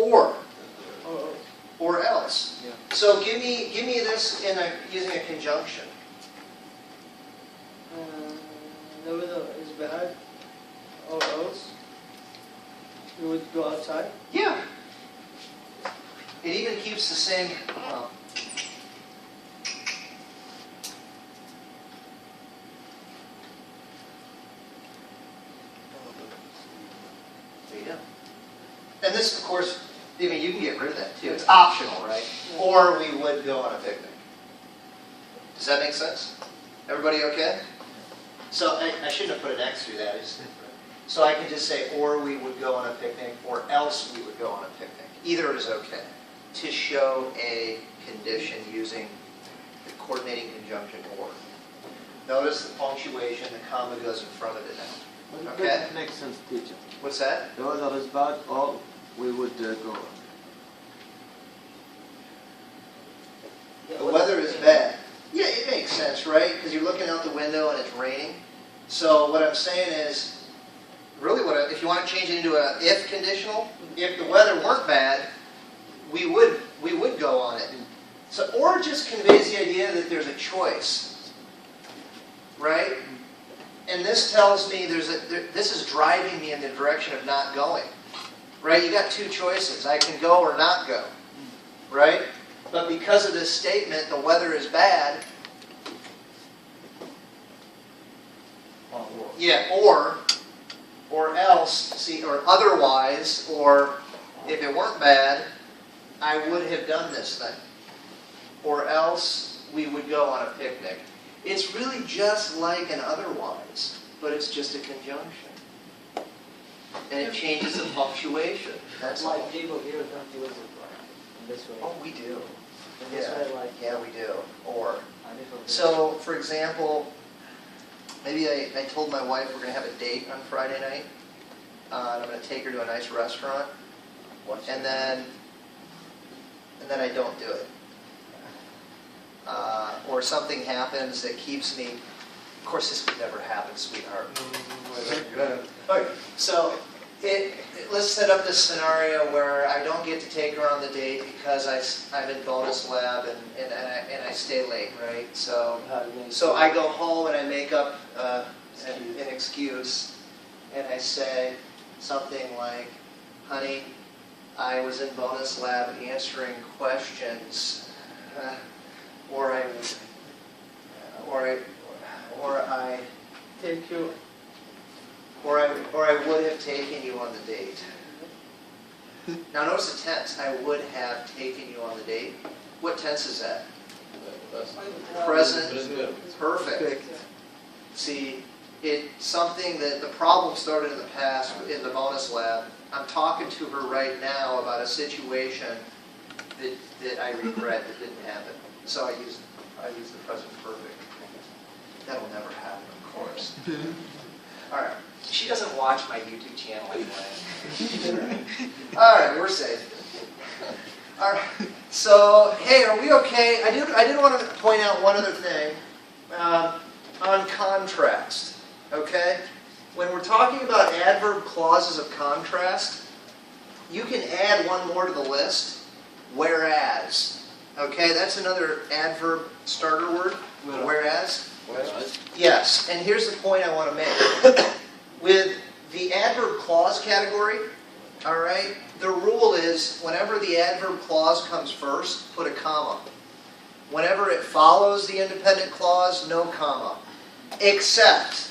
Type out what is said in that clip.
or Oh, or else. yeah. So give me this using a conjunction. The weather is bad, or else you would go outside. Yeah. It even keeps the same. Well, there you go. And this, of course, I mean, you can get rid of that too. It's optional, right? Yeah. Or we would go on a picnic. Does that make sense? Everybody okay? So I shouldn't have put an X through that. So I can just say, or we would go on a picnic, or else we would go on a picnic. Either is okay to show a condition using the coordinating conjunction or. Notice the punctuation, the comma goes in front of it now. Okay? That makes sense, teacher. What's that? The weather is bad, or we would go. The weather is bad. Yeah, it makes sense, right? Because you're looking out the window and it's raining. So what I'm saying is, really, if you want to change it into a if conditional, if the weather weren't bad, we would go on it. So or just conveys the idea that there's a choice, right? And this tells me this is driving me in the direction of not going, right? You got two choices: I can go or not go, right? But because of this statement, the weather is bad. Yeah, or else, see, or otherwise, or if it weren't bad, I would have done this thing. Or else we would go on a picnic. It's really just like an otherwise, but it's just a conjunction. And it changes the punctuation. That's all. Like people here don't use it in this way. Oh, we do. In this way, like. Yeah, we do. Or. I differ. So, for example, maybe I told my wife we're going to have a date on Friday night. And I'm going to take her to a nice restaurant. And then I don't do it. Or something happens that keeps me. Of course, this would never happen, sweetheart. Okay, so let's set up this scenario where I don't get to take her on the date because I'm in bonus lab and I stay late, right? So I go home and I make up an excuse, and I say something like, "Honey, I was in bonus lab answering questions, or I Take you. or I would have taken you on the date." Now notice the tense. I would have taken you on the date. What tense is that? Present. Perfect. See, it's something that the problem started in the past in the bonus lab. I'm talking to her right now about a situation that I regret that didn't happen. So I use the present perfect. That'll never happen, of course. All right. She doesn't watch my YouTube channel anyway. All right, we're safe. All right. So, hey, are we okay? I did want to point out one other thing on contrast. Okay, when we're talking about adverb clauses of contrast, you can add one more to the list. Whereas. Okay, that's another adverb starter word. Whereas. Yes, and here's the point I want to make. With the adverb clause category, all right, the rule is whenever the adverb clause comes first, put a comma. Whenever it follows the independent clause, no comma. Except